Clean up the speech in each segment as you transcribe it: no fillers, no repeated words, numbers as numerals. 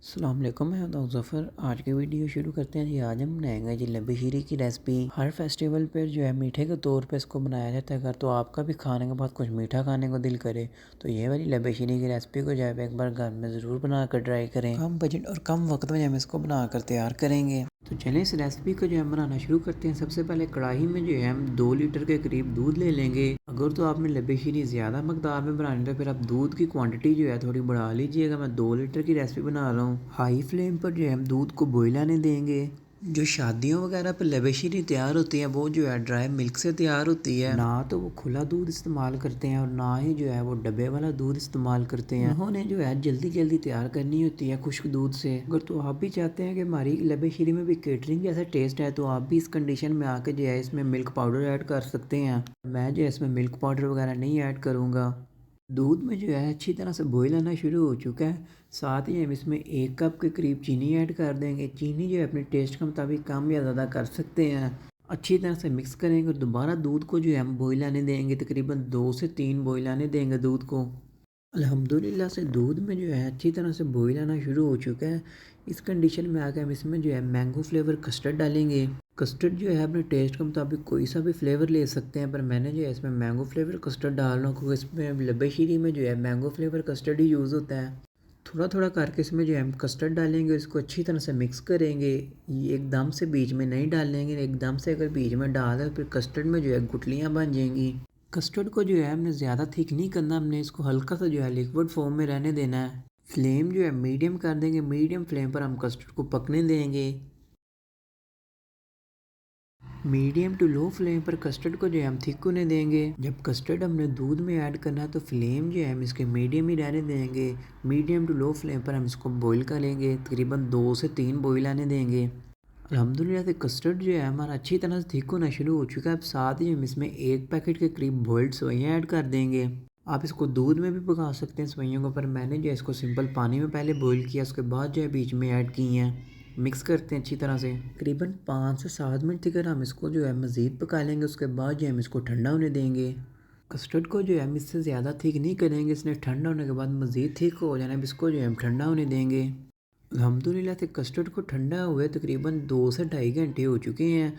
अस्सलाम वालेकुम, मैं हूं ज़फ़र। आज की वीडियो शुरू करते हैं जी। आज हम बनाएंगे जी लब्बी शीरी की रेसिपी। हर फेस्टिवल पर जो है मीठे के तौर पे इसको बनाया जाता है। अगर तो आपका भी खाने के बाद कुछ मीठा खाने को दिल करे तो ये वाली लब्बी शीरी की रेसिपी को जो है एक बार घर में ज़रूर बना कर ट्राई करें। कम बजट और कम वक्त में हम इसको बना कर तैयार करेंगे। तो चलें इस रेसिपी को जो है बनाना शुरू करते हैं। सबसे पहले कढ़ाई में जो है हम 2 लीटर के करीब दूध ले लेंगे। अगर तो आपने लब्बी शीरी ज़्यादा मकदार में बनानी है तो फिर आप दूध की क्वांटिटी जो है थोड़ी बढ़ा लीजिएगा। मैं 2 लीटर की रेसिपी बना रहा हूँ। हाई फ्लेम पर जो है हम दूध को बॉईल आने देंगे। जो शादियों वगैरह पर लब्बी शीरी तैयार होती है वो जो है ड्राई मिल्क से तैयार होती है। ना तो वो खुला दूध इस्तेमाल करते हैं और ना ही जो है वो डब्बे वाला दूध इस्तेमाल करते हैं। उन्होंने जो है जल्दी जल्दी तैयार करनी होती है खुश्क दूध से। अगर तो आप भी चाहते हैं कि हमारी लब्बी शीरी में भी केटरिंग जैसा टेस्ट है तो आप भी इस कंडीशन में आके जो है इसमें मिल्क पाउडर ऐड कर सकते हैं। मैं जो है इसमें मिल्क पाउडर वगैरह नहीं ऐड करूँगा। दूध में जो है अच्छी तरह से बॉईल आना शुरू हो चुका है। साथ ही हम इसमें 1 कप के करीब चीनी ऐड कर देंगे। चीनी जो है अपने टेस्ट के मुताबिक कम या ज़्यादा कर सकते हैं। अच्छी तरह से मिक्स करेंगे और दोबारा दूध को जो है हम बॉईल आने देंगे। तकरीबन 2 से 3 बॉईल आने देंगे दूध को। अल्हम्दुलिल्लाह से दूध में जो है अच्छी तरह से बॉईल आना शुरू हो चुका है। इस कंडीशन में आकर हम इसमें जो है मैंगो फ्लेवर कस्टर्ड डालेंगे। कस्टर्ड जो है अपने टेस्ट के मुताबिक कोई सा भी फ्लेवर ले सकते हैं, पर मैंने जो है इसमें मैंगो फ्लेवर कस्टर्ड डाल रहा हूँ क्योंकि इसमें लब्बे शीरी में जो है मैंगो फ्लेवर कस्टर्ड ही यूज़ होता है। थोड़ा थोड़ा करके इसमें जो है हम कस्टर्ड डालेंगे और इसको अच्छी तरह से मिक्स करेंगे। ये एकदम से बीच में नहीं डालेंगे, एकदम से अगर बीच में डाल दें फिर कस्टर्ड में जो है गुठलियाँ बन जाएंगी। कस्टर्ड को जो है हमने ज़्यादा थिक नहीं करना, हमने इसको हल्का सा जो है लिक्विड फॉर्म में रहने देना है। फ्लेम जो है मीडियम कर देंगे। मीडियम फ्लेम पर हम कस्टर्ड को पकने देंगे। मीडियम टू लो फ्लेम पर कस्टर्ड को जो है हम थिक होने देंगे। जब कस्टर्ड हमने दूध में ऐड करना है तो फ्लेम जो है हम इसके मीडियम ही रहने देंगे। मीडियम टू लो फ्लेम पर हम इसको बॉईल करेंगे। तकरीबन 2 से 3 बॉईल आने देंगे। अल्हम्दुलिल्लाह से कस्टर्ड जो है हमारा अच्छी तरह से थिक होना शुरू हो चुका है। अब साथ ही हम इसमें 1 पैकेट के करीब बॉइल्ड सेवइयाँ ऐड कर देंगे। आप इसको दूध में भी पका सकते हैं सेवइयों को, पर मैंने जो है इसको सिंपल पानी में पहले बॉईल किया, उसके बाद जो है बीच में ऐड की हैं। मिक्स करते हैं अच्छी तरह से। तकरीबन 5 से 7 मिनट तक हम इसको जो है मज़ीद पका लेंगे। उसके बाद जो है हम इसको ठंडा होने देंगे। कस्टर्ड को जो है हम इससे ज़्यादा थिक नहीं करेंगे, इसने ठंडा होने के बाद मज़ीद थिक हो जाना है। अब इसको जो है हम ठंडा होने देंगे। अल्हम्दुलिल्लाह से कस्टर्ड को ठंडा हुए तकरीबन 2 से ढाई घंटे हो चुके हैं।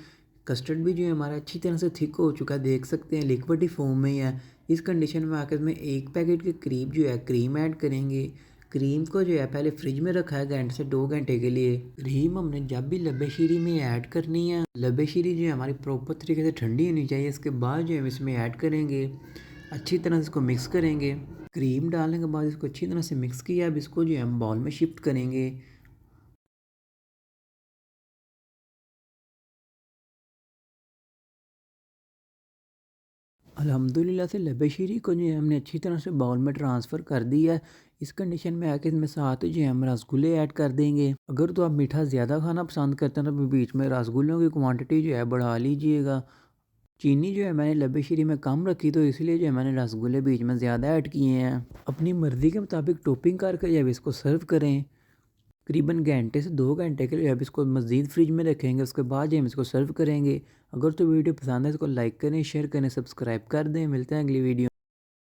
कस्टर्ड भी जो है हमारा अच्छी तरह से थिक हो चुका है, देख सकते हैं लिक्विड ही फॉर्म में ही है। इस कंडीशन में आकर मैं 1 पैकेट के करीब जो है क्रीम ऐड करेंगे। क्रीम को जो है पहले फ्रिज में रखा है घंटे से 2 घंटे के लिए। क्रीम हमने जब भी लब्बे शीरी में ऐड करनी है, लब्बे शीरी जो है हमारी प्रॉपर तरीके से ठंडी होनी चाहिए। इसके बाद जो है हम इसमें ऐड करेंगे। अच्छी तरह से इसको मिक्स करेंगे। क्रीम डालने के बाद इसको अच्छी तरह से मिक्स किया। अब इसको जो है हम बाउल में शिफ्ट करेंगे। अल्हम्दुलिल्लाह से लब्बे शीरी को जो है हमने अच्छी तरह से बाउल में ट्रांसफ़र कर दिया है। इस कंडीशन में आके इसमें साथ जो है हम रसगुल्ले ऐड कर देंगे। अगर तो आप मीठा ज़्यादा खाना पसंद करते हैं तो बीच में रसगुल्लों की क्वांटिटी जो है बढ़ा लीजिएगा। चीनी जो है मैंने लब्बे शीरी में कम रखी तो इसलिए जो है मैंने रसगुल्ले बीच में ज़्यादा ऐड किए हैं। अपनी मर्ज़ी के मुताबिक टॉपिंग करके जब इसको सर्व करें। करीबन घंटे से 2 घंटे के लिए अब इसको मज़ीद फ्रिज में रखेंगे। उसके बाद हम इसको सर्व करेंगे। अगर तो वीडियो पसंद है तो इसको लाइक करें, शेयर करें, सब्सक्राइब कर दें। मिलते हैं अगली वीडियो।